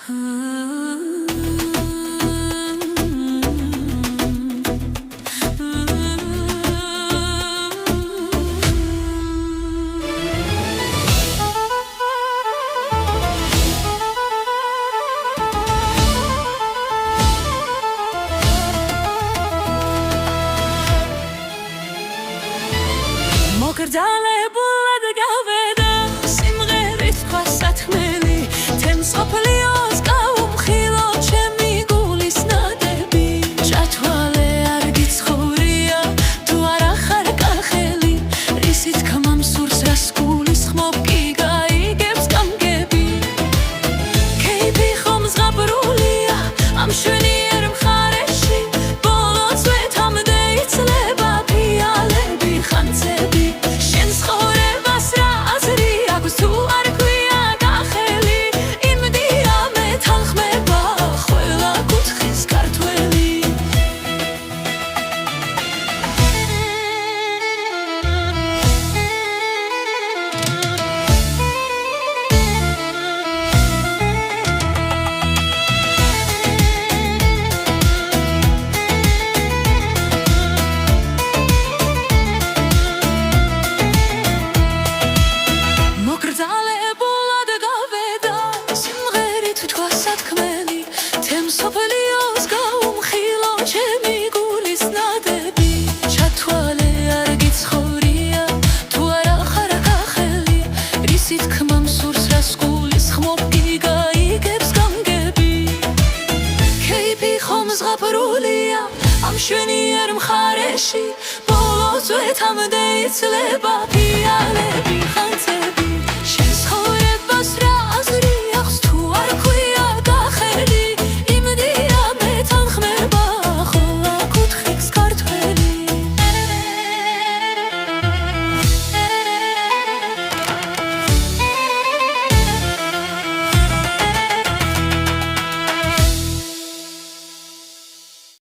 მოკრძალებულად გავედა სიმღერით თქვა სათქმელი თემს ოფლიოს გაუმხილო ჩემი გულის ნადები ჩათვალე არ გიცხოვრია თუ არა ხარ კახელი რისით ქმამ სურს რას გულის ხმობ კი გაიგებს გამგები ქეიფი ხომ ზღაპრულია ამ შვენიერ მხარეში ბოლოს ვეთამდე იცლება ფიალები ხანძები სოფლიოს გაუმხილო ჩემი გულის ნადები ჩათვალე არ გიცხოვრია თუ არა ხარ კახელი რისით ქმამ სურს რას გულის ხმობ კი გაიგებს გამგები ქეიფი ხომ ზღაპრულია ამ შვენიერ მხარეში ბოლოს ვეთამდე იცლება ფიალები ხანძები